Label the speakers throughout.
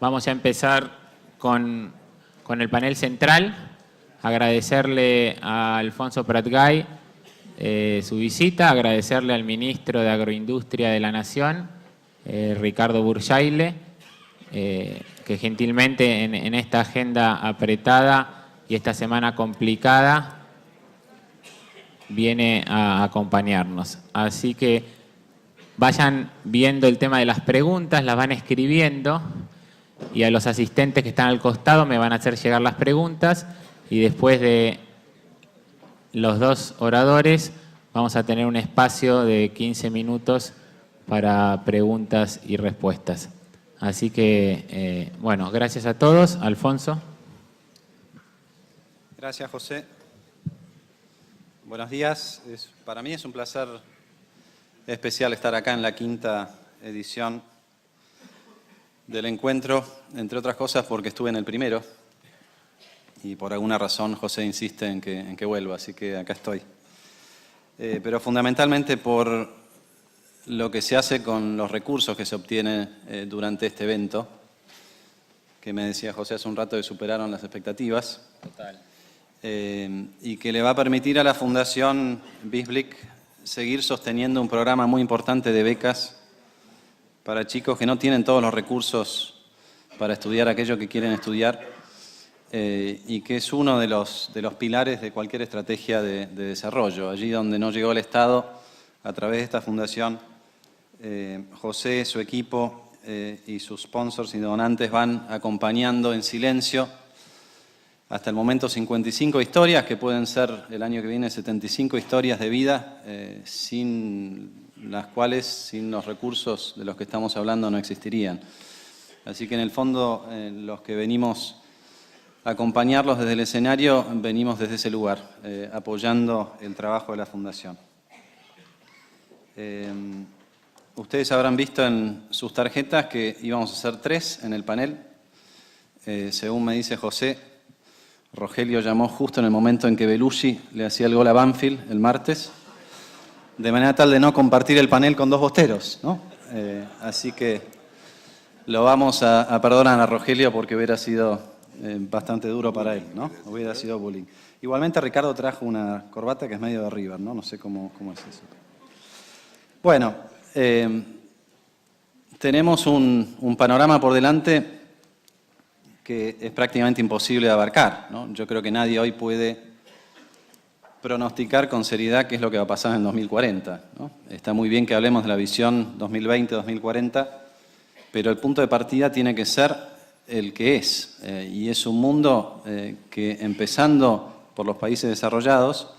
Speaker 1: Vamos a empezar con el panel central. Agradecerle a Alfonso Pratgay su visita, agradecerle al ministro de Agroindustria de la Nación, Ricardo Burjaile, que gentilmente en esta agenda apretada y esta semana complicada viene a acompañarnos. Así que vayan viendo el tema de las preguntas, las van escribiendo y a los asistentes que están al costado me van a hacer llegar las preguntas y después de los dos oradores vamos a tener un espacio de 15 minutos para preguntas y respuestas. Así que, bueno, gracias a todos. Alfonso.
Speaker 2: Gracias, José. Buenos días. Para mí es un placer especial estar acá en la quinta edición del encuentro, entre otras cosas porque estuve en el primero y por alguna razón José insiste en que vuelva, así que acá estoy. Pero fundamentalmente por lo que se hace con los recursos que se obtienen durante este evento, que me decía José hace un rato que superaron las expectativas.
Speaker 1: Total.
Speaker 2: Y que le va a permitir a la Fundación BISBLIC seguir sosteniendo un programa muy importante de becas para chicos que no tienen todos los recursos para estudiar aquello que quieren estudiar y que es uno de los pilares de cualquier estrategia de desarrollo. Allí donde no llegó el Estado, a través de esta fundación, José, su equipo y sus sponsors y donantes van acompañando en silencio hasta el momento 55 historias, que pueden ser el año que viene 75 historias de vida, sin las cuales, sin los recursos de los que estamos hablando, no existirían. Así que en el fondo, los que venimos a acompañarlos desde el escenario, venimos desde ese lugar, apoyando el trabajo de la Fundación. Ustedes habrán visto en sus tarjetas que íbamos a ser 3 en el panel. Según me dice José, Rogelio llamó justo en el momento en que Belushi le hacía el gol a Banfield el martes, de manera tal de no compartir el panel con 2 bosteros, ¿no? Así que lo vamos a perdonar a Rogelio porque hubiera sido bastante duro para él, ¿no? Hubiera sido bullying. Igualmente Ricardo trajo una corbata que es medio de River, ¿no? No sé cómo es eso. Bueno, tenemos un panorama por delante que es prácticamente imposible de abarcar, ¿no? Yo creo que nadie hoy puede pronosticar con seriedad qué es lo que va a pasar en el 2040, ¿no? Está muy bien que hablemos de la visión 2020-2040, pero el punto de partida tiene que ser el que es, y es un mundo que, empezando por los países desarrollados,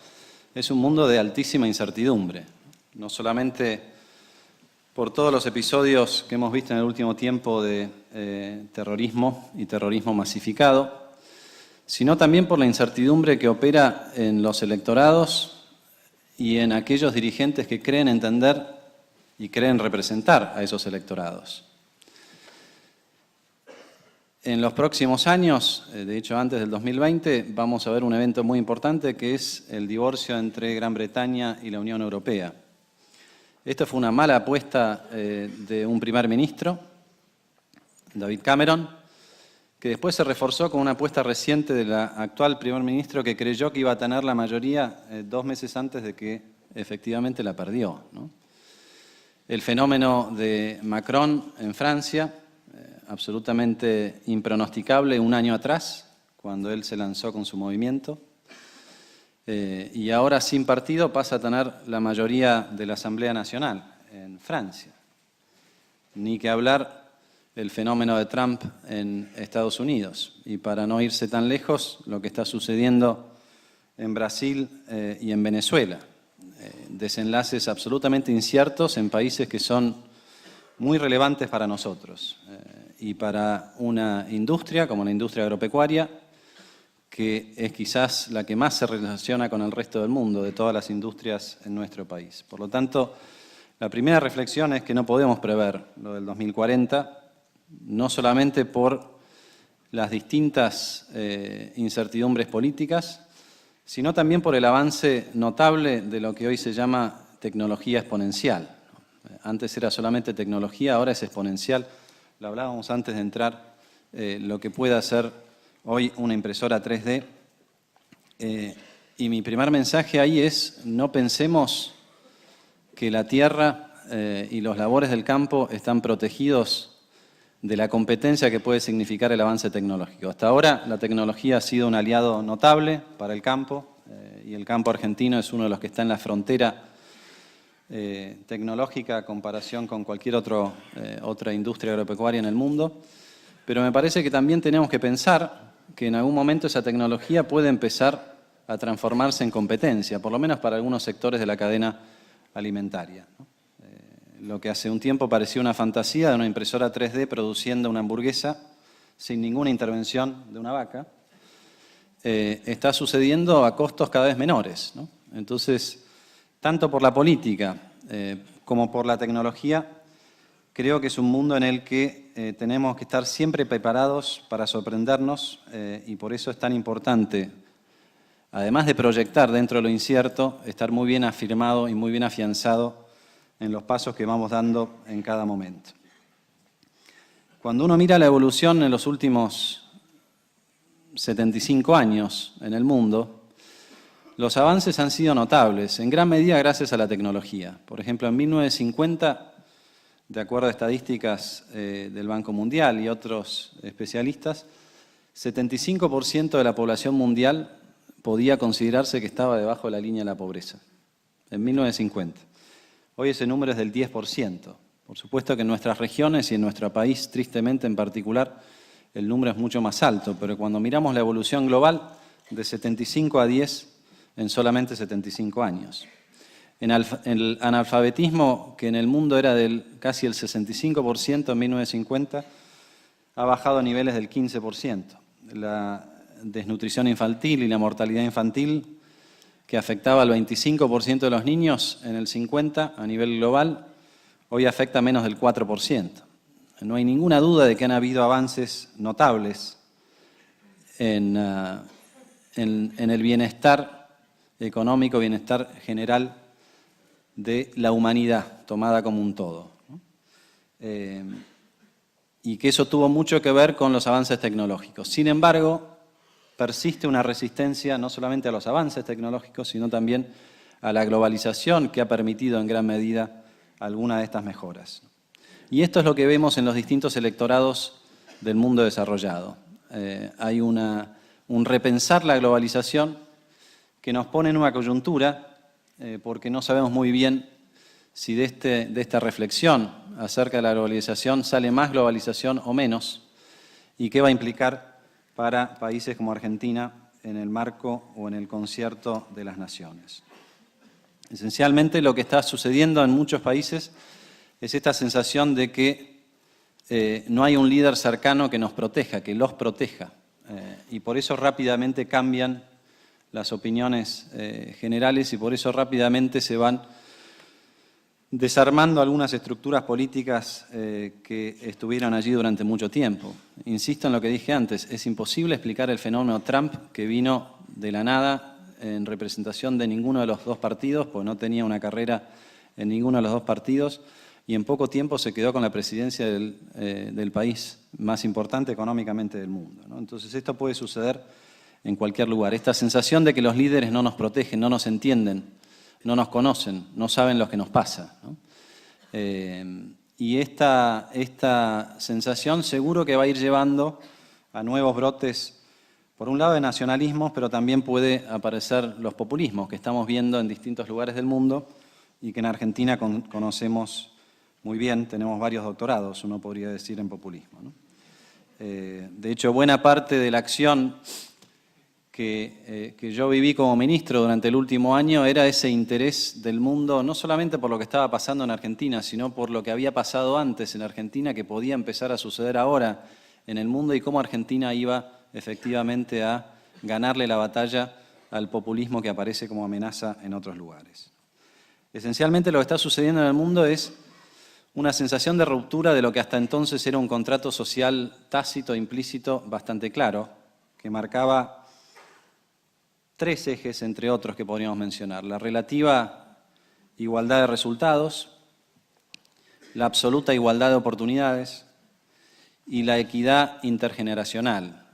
Speaker 2: es un mundo de altísima incertidumbre, no solamente por todos los episodios que hemos visto en el último tiempo de terrorismo y terrorismo masificado, sino también por la incertidumbre que opera en los electorados y en aquellos dirigentes que creen entender y creen representar a esos electorados. En los próximos años, de hecho antes del 2020, vamos a ver un evento muy importante que es el divorcio entre Gran Bretaña y la Unión Europea. Esto fue una mala apuesta de un primer ministro, David Cameron, que después se reforzó con una apuesta reciente de la actual primer ministro que creyó que iba a tener la mayoría 2 meses antes de que efectivamente la perdió, ¿no? El fenómeno de Macron en Francia, absolutamente impronosticable un año atrás, cuando él se lanzó con su movimiento. Y ahora sin partido pasa a tener la mayoría de la Asamblea Nacional en Francia. Ni que hablar el fenómeno de Trump en Estados Unidos. Y para no irse tan lejos, lo que está sucediendo en Brasil y en Venezuela. Desenlaces absolutamente inciertos en países que son muy relevantes para nosotros. Y para una industria como la industria agropecuaria, que es quizás la que más se relaciona con el resto del mundo, de todas las industrias en nuestro país. Por lo tanto, la primera reflexión es que no podemos prever lo del 2040, no solamente por las distintas incertidumbres políticas, sino también por el avance notable de lo que hoy se llama tecnología exponencial. Antes era solamente tecnología, ahora es exponencial. Lo hablábamos antes de entrar lo que puede hacer hoy una impresora 3D. Y mi primer mensaje ahí es: no pensemos que la tierra y los labores del campo están protegidos de la competencia que puede significar el avance tecnológico. Hasta ahora la tecnología ha sido un aliado notable para el campo, y el campo argentino es uno de los que está en la frontera tecnológica a comparación con cualquier otra industria agropecuaria en el mundo. Pero me parece que también tenemos que pensar que en algún momento esa tecnología puede empezar a transformarse en competencia, por lo menos para algunos sectores de la cadena alimentaria, ¿no? Lo que hace un tiempo parecía una fantasía de una impresora 3D produciendo una hamburguesa sin ninguna intervención de una vaca, está sucediendo a costos cada vez menores, ¿no? Entonces, tanto por la política como por la tecnología, creo que es un mundo en el que tenemos que estar siempre preparados para sorprendernos, y por eso es tan importante, además de proyectar dentro de lo incierto, estar muy bien afirmado y muy bien afianzado en los pasos que vamos dando en cada momento. Cuando uno mira la evolución en los últimos 75 años en el mundo, los avances han sido notables, en gran medida gracias a la tecnología. Por ejemplo, en 1950, de acuerdo a estadísticas del Banco Mundial y otros especialistas, 75% de la población mundial podía considerarse que estaba debajo de la línea de la pobreza, en 1950. Hoy ese número es del 10%. Por supuesto que en nuestras regiones y en nuestro país, tristemente en particular, el número es mucho más alto, pero cuando miramos la evolución global, de 75 a 10 en solamente 75 años. El analfabetismo, que en el mundo era casi el 65% en 1950, ha bajado a niveles del 15%. La desnutrición infantil y la mortalidad infantil, que afectaba al 25% de los niños en el 50 a nivel global, hoy afecta a menos del 4%. No hay ninguna duda de que han habido avances notables en el bienestar económico, bienestar general de la humanidad, tomada como un todo, ¿no? Y que eso tuvo mucho que ver con los avances tecnológicos. Sin embargo, persiste una resistencia no solamente a los avances tecnológicos, sino también a la globalización, que ha permitido en gran medida alguna de estas mejoras. Y esto es lo que vemos en los distintos electorados del mundo desarrollado. Hay un repensar la globalización que nos pone en una coyuntura, porque no sabemos muy bien si de esta reflexión acerca de la globalización sale más globalización o menos, y qué va a implicar para países como Argentina en el marco o en el concierto de las naciones. Esencialmente lo que está sucediendo en muchos países es esta sensación de que no hay un líder cercano que nos proteja, que los proteja, y por eso rápidamente cambian las opiniones generales y por eso rápidamente se van desarmando algunas estructuras políticas que estuvieron allí durante mucho tiempo. Insisto en lo que dije antes, es imposible explicar el fenómeno Trump, que vino de la nada en representación de ninguno de los dos partidos, pues no tenía una carrera en ninguno de los dos partidos, y en poco tiempo se quedó con la presidencia del país más importante económicamente del mundo, ¿no? Entonces esto puede suceder en cualquier lugar. Esta sensación de que los líderes no nos protegen, no nos entienden, no nos conocen, no saben lo que nos pasa, ¿no? Y esta sensación seguro que va a ir llevando a nuevos brotes, por un lado de nacionalismos, pero también puede aparecer los populismos que estamos viendo en distintos lugares del mundo y que en Argentina conocemos muy bien, tenemos varios doctorados, uno podría decir, en populismo, ¿no? De hecho, buena parte de la acción que yo viví como ministro durante el último año era ese interés del mundo, no solamente por lo que estaba pasando en Argentina, sino por lo que había pasado antes en Argentina, que podía empezar a suceder ahora en el mundo, y cómo Argentina iba efectivamente a ganarle la batalla al populismo que aparece como amenaza en otros lugares. Esencialmente lo que está sucediendo en el mundo es una sensación de ruptura de lo que hasta entonces era un contrato social tácito, implícito, bastante claro, que marcaba tres ejes, entre otros, que podríamos mencionar: la relativa igualdad de resultados, la absoluta igualdad de oportunidades y la equidad intergeneracional,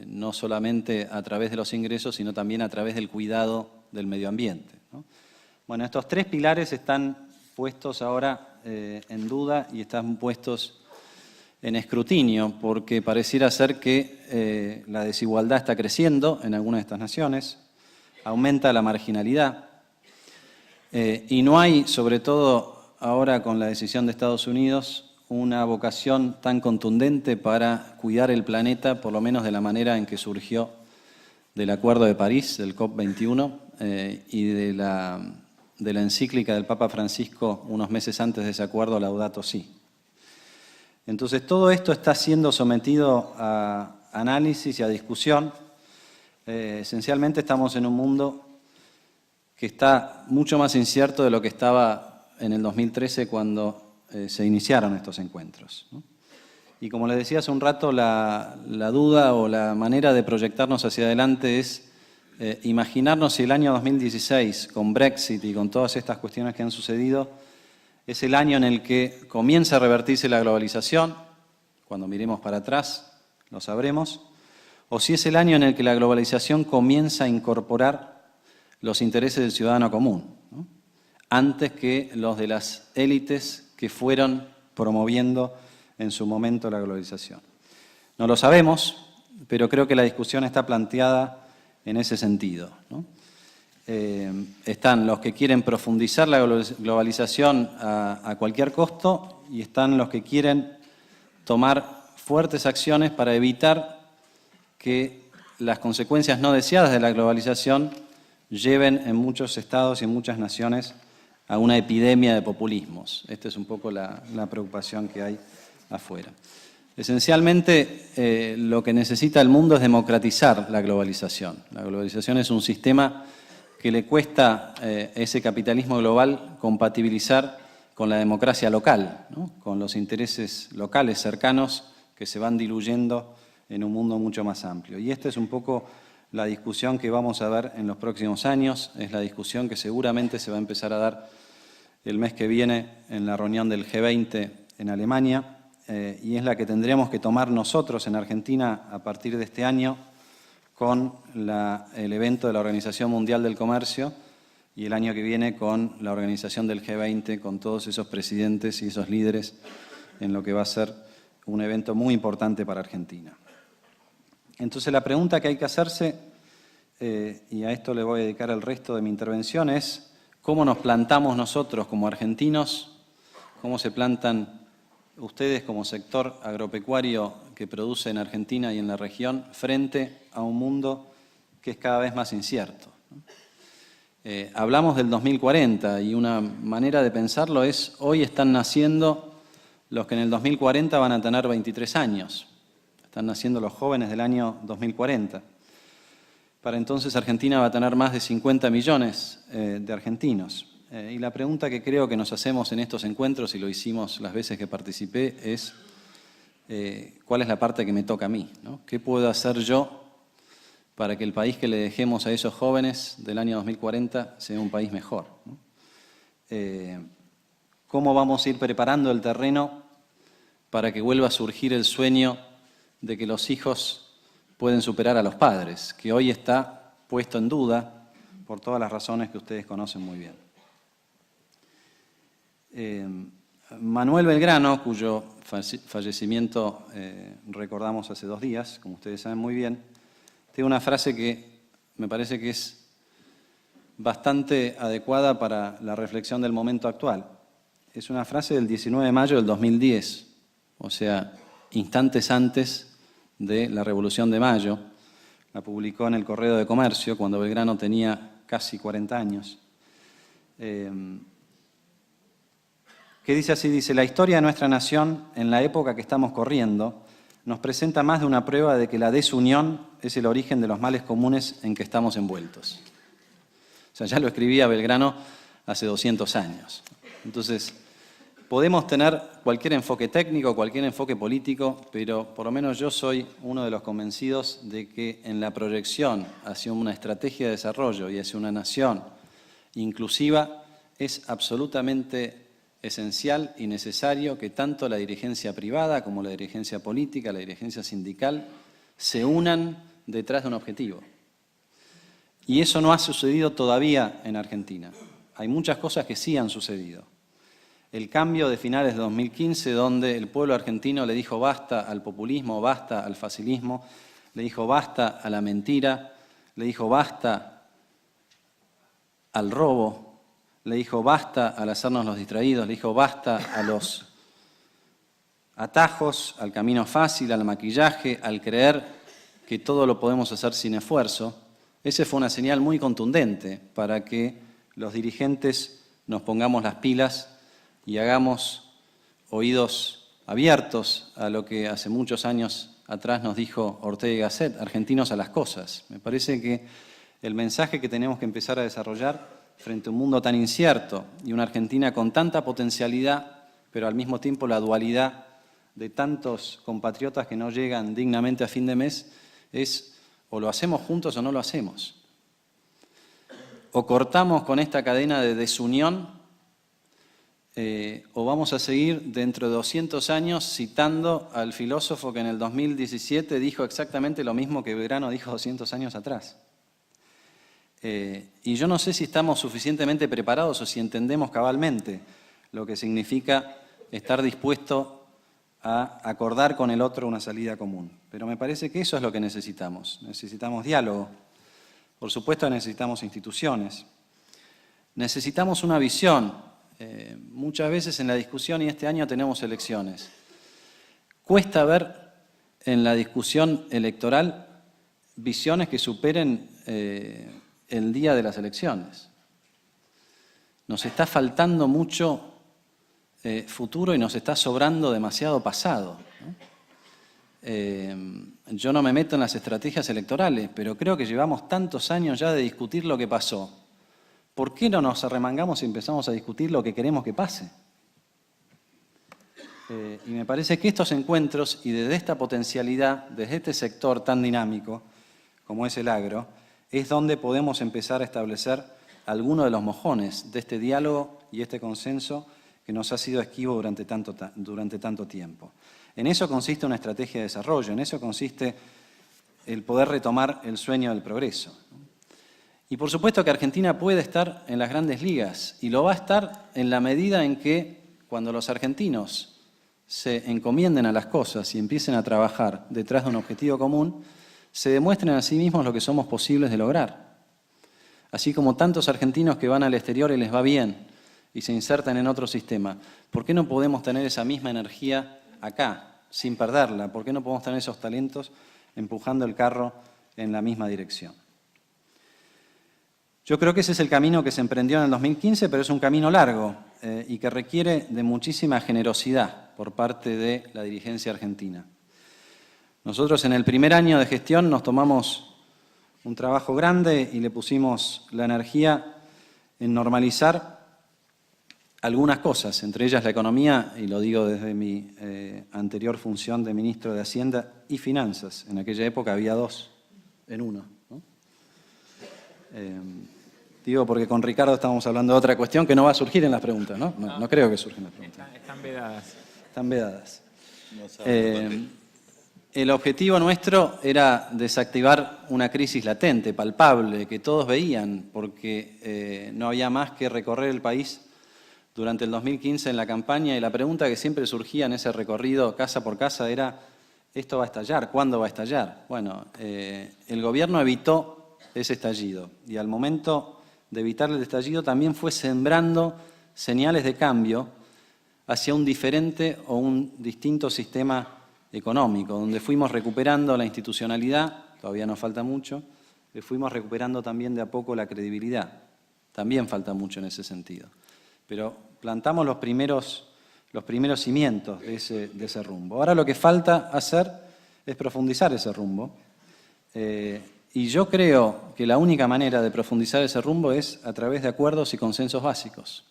Speaker 2: no solamente a través de los ingresos, sino también a través del cuidado del medio ambiente, ¿no? Bueno, estos tres pilares están puestos ahora en duda y están puestos en escrutinio, porque pareciera ser que la desigualdad está creciendo en algunas de estas naciones, aumenta la marginalidad, y no hay, sobre todo ahora con la decisión de Estados Unidos, una vocación tan contundente para cuidar el planeta, por lo menos de la manera en que surgió del Acuerdo de París, del COP21, y de la encíclica del Papa Francisco unos meses antes de ese acuerdo, Laudato Si. Entonces, todo esto está siendo sometido a análisis y a discusión. Esencialmente estamos en un mundo que está mucho más incierto de lo que estaba en el 2013 cuando se iniciaron estos encuentros, ¿no? Y como les decía hace un rato, la duda o la manera de proyectarnos hacia adelante es imaginarnos si el año 2016, con Brexit y con todas estas cuestiones que han sucedido, es el año en el que comienza a revertirse la globalización. Cuando miremos para atrás lo sabremos. O si es el año en el que la globalización comienza a incorporar los intereses del ciudadano común, ¿no?, antes que los de las élites que fueron promoviendo en su momento la globalización. No lo sabemos, pero creo que la discusión está planteada en ese sentido, ¿no? Están los que quieren profundizar la globalización a cualquier costo y están los que quieren tomar fuertes acciones para evitar que las consecuencias no deseadas de la globalización lleven en muchos estados y en muchas naciones a una epidemia de populismos. Esta es un poco la preocupación que hay afuera. Esencialmente, lo que necesita el mundo es democratizar la globalización. La globalización es un sistema que le cuesta ese capitalismo global compatibilizar con la democracia local, ¿no?, con los intereses locales cercanos que se van diluyendo en un mundo mucho más amplio. Y esta es un poco la discusión que vamos a ver en los próximos años, es la discusión que seguramente se va a empezar a dar el mes que viene en la reunión del G20 en Alemania, y es la que tendremos que tomar nosotros en Argentina a partir de este año con el evento de la Organización Mundial del Comercio y el año que viene con la organización del G20, con todos esos presidentes y esos líderes, en lo que va a ser un evento muy importante para Argentina. Entonces, la pregunta que hay que hacerse, y a esto le voy a dedicar el resto de mi intervención, es cómo nos plantamos nosotros como argentinos, cómo se plantan ustedes como sector agropecuario que produce en Argentina y en la región frente a un mundo que es cada vez más incierto, ¿no? Hablamos del 2040 y una manera de pensarlo es, hoy están naciendo los que en el 2040 van a tener 23 años. Están naciendo los jóvenes del año 2040. Para entonces Argentina va a tener más de 50 millones de argentinos. Y la pregunta que creo que nos hacemos en estos encuentros, y lo hicimos las veces que participé, es ¿cuál es la parte que me toca a mí, ¿no? ¿Qué puedo hacer yo para que el país que le dejemos a esos jóvenes del año 2040 sea un país mejor, ¿no? ¿Cómo vamos a ir preparando el terreno para que vuelva a surgir el sueño de que los hijos pueden superar a los padres, que hoy está puesto en duda por todas las razones que ustedes conocen muy bien? Manuel Belgrano, cuyo fallecimiento recordamos hace 2 días, como ustedes saben muy bien, tiene una frase que me parece que es bastante adecuada para la reflexión del momento actual. Es una frase del 19 de mayo del 2010, o sea, instantes antes de la Revolución de Mayo. La publicó en el Correo de Comercio cuando Belgrano tenía casi 40 años. Que dice así, dice: la historia de nuestra nación en la época que estamos corriendo nos presenta más de una prueba de que la desunión es el origen de los males comunes en que estamos envueltos. O sea, ya lo escribía Belgrano hace 200 años. Entonces, podemos tener cualquier enfoque técnico, cualquier enfoque político, pero por lo menos yo soy uno de los convencidos de que en la proyección hacia una estrategia de desarrollo y hacia una nación inclusiva es absolutamente esencial y necesario que tanto la dirigencia privada como la dirigencia política, la dirigencia sindical, se unan detrás de un objetivo. Y eso no ha sucedido todavía en Argentina. Hay muchas cosas que sí han sucedido. El cambio de finales de 2015, donde el pueblo argentino le dijo basta al populismo, basta al facilismo, le dijo basta a la mentira, le dijo basta al robo, le dijo basta al hacernos los distraídos, le dijo basta a los atajos, al camino fácil, al maquillaje, al creer que todo lo podemos hacer sin esfuerzo. Esa fue una señal muy contundente para que los dirigentes nos pongamos las pilas y hagamos oídos abiertos a lo que hace muchos años atrás nos dijo Ortega y Gasset, argentinos a las cosas. Me parece que el mensaje que tenemos que empezar a desarrollar frente a un mundo tan incierto y una Argentina con tanta potencialidad, pero al mismo tiempo la dualidad de tantos compatriotas que no llegan dignamente a fin de mes, es o lo hacemos juntos o no lo hacemos. O cortamos con esta cadena de desunión o vamos a seguir dentro de 200 años citando al filósofo que en el 2017 dijo exactamente lo mismo que Belgrano dijo 200 años atrás. Y yo no sé si estamos suficientemente preparados o si entendemos cabalmente lo que significa estar dispuesto a acordar con el otro una salida común. Pero me parece que eso es lo que necesitamos. Necesitamos diálogo. Por supuesto necesitamos instituciones. Necesitamos una visión. Muchas veces en la discusión, y este año tenemos elecciones, cuesta ver en la discusión electoral visiones que superen el día de las elecciones. Nos está faltando mucho futuro y nos está sobrando demasiado pasado, ¿no? Yo no me meto en las estrategias electorales, pero creo que llevamos tantos años ya de discutir lo que pasó. ¿Por qué no nos arremangamos y empezamos a discutir lo que queremos que pase? Y me parece que estos encuentros y desde esta potencialidad, desde este sector tan dinámico como es el agro, es donde podemos empezar a establecer algunos de los mojones de este diálogo y este consenso que nos ha sido esquivo durante tanto tiempo. En eso consiste una estrategia de desarrollo, en eso consiste el poder retomar el sueño del progreso. Y por supuesto que Argentina puede estar en las grandes ligas, y lo va a estar en la medida en que, cuando los argentinos se encomienden a las cosas y empiecen a trabajar detrás de un objetivo común, se demuestren a sí mismos lo que somos posibles de lograr. Así como tantos argentinos que van al exterior y les va bien, y se insertan en otro sistema, ¿por qué no podemos tener esa misma energía acá, sin perderla? ¿Por qué no podemos tener esos talentos empujando el carro en la misma dirección? Yo creo que ese es el camino que se emprendió en el 2015, pero es un camino largo y que requiere de muchísima generosidad por parte de la dirigencia argentina. Nosotros en el primer año de gestión nos tomamos un trabajo grande y le pusimos la energía en normalizar algunas cosas, entre ellas la economía, y lo digo desde mi anterior función de ministro de Hacienda y Finanzas. En aquella época había dos en uno, ¿no? Digo porque con Ricardo estamos hablando de otra cuestión que no va a surgir en las preguntas, ¿no? No creo que surjan las preguntas.
Speaker 1: Están vedadas.
Speaker 2: Están vedadas. El objetivo nuestro era desactivar una crisis latente, palpable, que todos veían, porque no había más que recorrer el país durante el 2015 en la campaña, y la pregunta que siempre surgía en ese recorrido casa por casa era: ¿esto va a estallar? ¿Cuándo va a estallar? Bueno, el gobierno evitó ese estallido, y al momento de evitar el estallido también fue sembrando señales de cambio hacia un diferente o un distinto sistema económico, donde fuimos recuperando la institucionalidad, todavía nos falta mucho, le fuimos recuperando también de a poco la credibilidad, también falta mucho en ese sentido. Pero plantamos los primeros cimientos de ese rumbo. Ahora lo que falta hacer es profundizar ese rumbo. Y yo creo que la única manera de profundizar ese rumbo es a través de acuerdos y consensos básicos.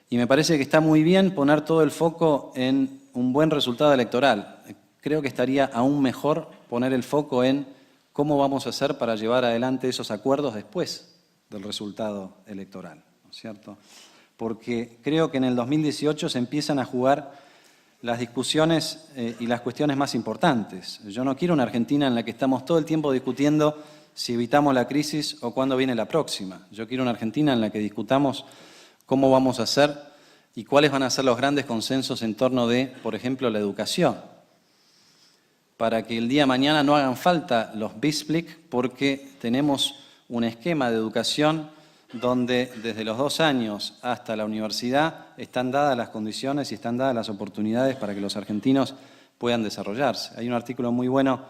Speaker 2: Y me parece que está muy bien poner todo el foco en un buen resultado electoral. Creo que estaría aún mejor poner el foco en cómo vamos a hacer para llevar adelante esos acuerdos después del resultado electoral, ¿no es cierto? porque creo que en el 2018 se empiezan a jugar las discusiones y las cuestiones más importantes. Yo no quiero una Argentina en la que estamos todo el tiempo discutiendo si evitamos la crisis o cuándo viene la próxima. Yo quiero una Argentina en la que discutamos cómo vamos a hacer y cuáles van a ser los grandes consensos en torno de, por ejemplo, la educación, para que el día de mañana no hagan falta los BISPLIC, porque tenemos un esquema de educación donde desde los 2 años hasta la universidad están dadas las condiciones y están dadas las oportunidades para que los argentinos puedan desarrollarse. Hay un artículo muy bueno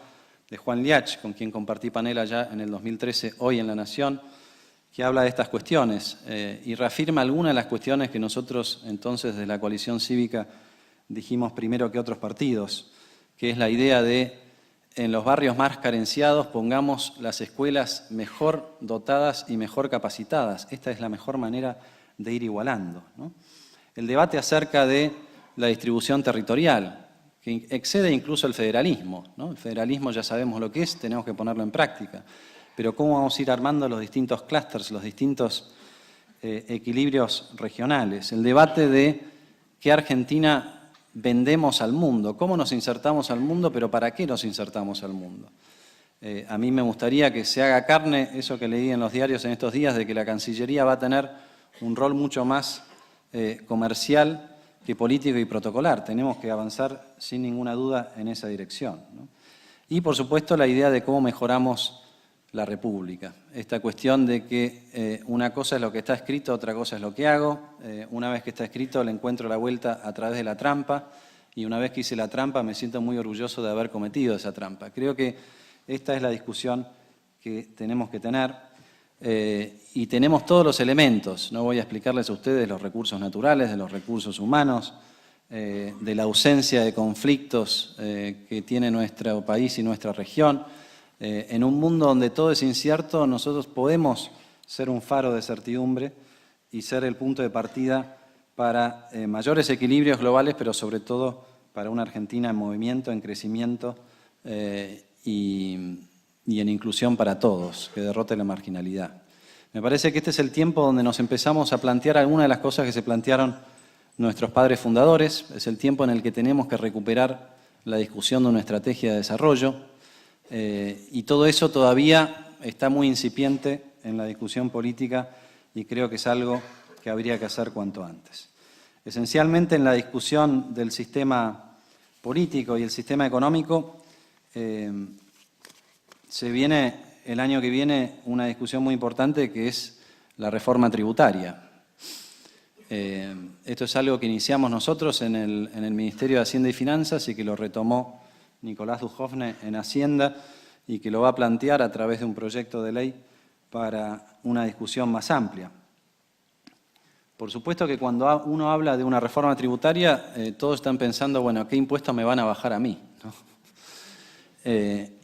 Speaker 2: de Juan Liach, con quien compartí panel allá en el 2013, hoy en La Nación, que habla de estas cuestiones y reafirma algunas de las cuestiones que nosotros entonces de la coalición cívica dijimos primero que otros partidos, que es la idea de en los barrios más carenciados pongamos las escuelas mejor dotadas y mejor capacitadas. Esta es la mejor manera de ir igualando, ¿no? El debate acerca de la distribución territorial, que excede incluso el federalismo, ¿no? El federalismo ya sabemos lo que es, tenemos que ponerlo en práctica. Pero cómo vamos a ir armando los distintos clústeres, los distintos equilibrios regionales. El debate de qué Argentina vendemos al mundo, cómo nos insertamos al mundo, pero para qué nos insertamos al mundo. A mí me gustaría que se haga carne eso que leí en los diarios en estos días, de que la Cancillería va a tener un rol mucho más comercial que político y protocolar. Tenemos que avanzar sin ninguna duda en esa dirección, ¿no? Y, por supuesto, la idea de cómo mejoramos la República. Esta cuestión de que una cosa es lo que está escrito, otra cosa es lo que hago. Una vez que está escrito le encuentro la vuelta a través de la trampa y una vez que hice la trampa me siento muy orgulloso de haber cometido esa trampa. Creo que esta es la discusión que tenemos que tener y tenemos todos los elementos. No voy a explicarles a ustedes los recursos naturales, de los recursos humanos, de la ausencia de conflictos que tiene nuestro país y nuestra región. En un mundo donde todo es incierto, nosotros podemos ser un faro de certidumbre y ser el punto de partida para mayores equilibrios globales, pero sobre todo para una Argentina en movimiento, en crecimiento y en inclusión para todos, que derrote la marginalidad. Me parece que este es el tiempo donde nos empezamos a plantear algunas de las cosas que se plantearon nuestros padres fundadores. Es el tiempo en el que tenemos que recuperar la discusión de una estrategia de desarrollo. Y todo eso todavía está muy incipiente en la discusión política y creo que es algo que habría que hacer cuanto antes. Esencialmente en la discusión del sistema político y el sistema económico se viene el año que viene una discusión muy importante que es la reforma tributaria. Esto es algo que iniciamos nosotros en el Ministerio de Hacienda y Finanzas y que lo retomó Nicolás Dujovne en Hacienda y que lo va a plantear a través de un proyecto de ley para una discusión más amplia. Por supuesto que cuando uno habla de una reforma tributaria, todos están pensando, bueno, ¿qué impuestos me van a bajar a mí?, ¿no?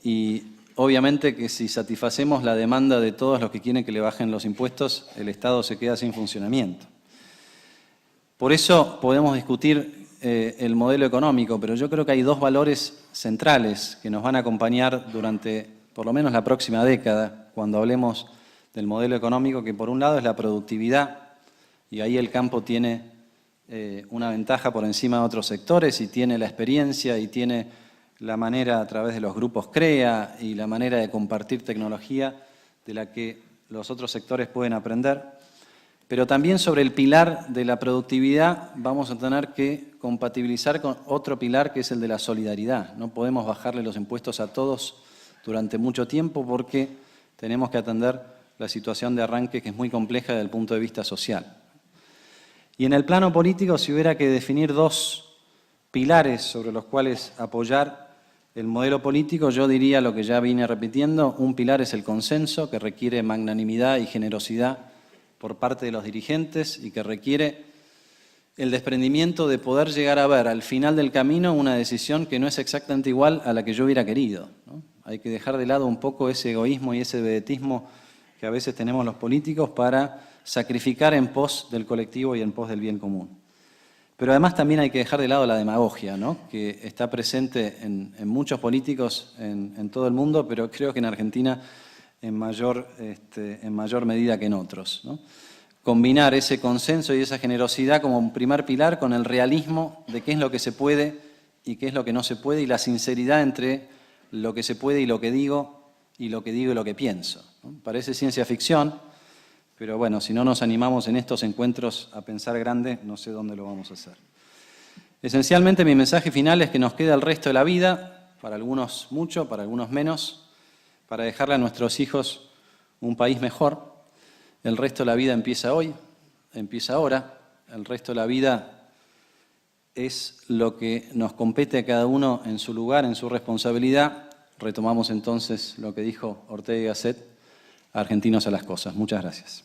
Speaker 2: Y obviamente que si satisfacemos la demanda de todos los que quieren que le bajen los impuestos, el Estado se queda sin funcionamiento. Por eso podemos discutir el modelo económico, pero yo creo que hay 2 valores centrales que nos van a acompañar durante por lo menos la próxima década, cuando hablemos del modelo económico, que por un lado es la productividad, y ahí el campo tiene una ventaja por encima de otros sectores, y tiene la experiencia, y tiene la manera a través de los grupos CREA, y la manera de compartir tecnología de la que los otros sectores pueden aprender. Pero también sobre el pilar de la productividad vamos a tener que compatibilizar con otro pilar que es el de la solidaridad. No podemos bajarle los impuestos a todos durante mucho tiempo porque tenemos que atender la situación de arranque que es muy compleja desde el punto de vista social. Y en el plano político, si hubiera que definir 2 pilares sobre los cuales apoyar el modelo político, yo diría lo que ya vine repitiendo: un pilar es el consenso, que requiere magnanimidad y generosidad por parte de los dirigentes y que requiere el desprendimiento de poder llegar a ver al final del camino una decisión que no es exactamente igual a la que yo hubiera querido, ¿no? Hay que dejar de lado un poco ese egoísmo y ese vedetismo que a veces tenemos los políticos para sacrificar en pos del colectivo y en pos del bien común. Pero además también hay que dejar de lado la demagogia, ¿no?, que está presente en muchos políticos en todo el mundo, pero creo que en Argentina en mayor medida que en otros, ¿no? combinar ese consenso y esa generosidad como un primer pilar con el realismo de qué es lo que se puede y qué es lo que no se puede, y la sinceridad entre lo que se puede y lo que digo, y lo que digo y lo que pienso, ¿no? Parece ciencia ficción, pero bueno, si no nos animamos en estos encuentros a pensar grande, no sé dónde lo vamos a hacer. Esencialmente mi mensaje final es que nos queda el resto de la vida, para algunos mucho, para algunos menos, para dejarle a nuestros hijos un país mejor. El resto de la vida empieza hoy, empieza ahora. El resto de la vida es lo que nos compete a cada uno en su lugar, en su responsabilidad. Retomamos entonces lo que dijo Ortega y Gasset: argentinos a las cosas. Muchas gracias.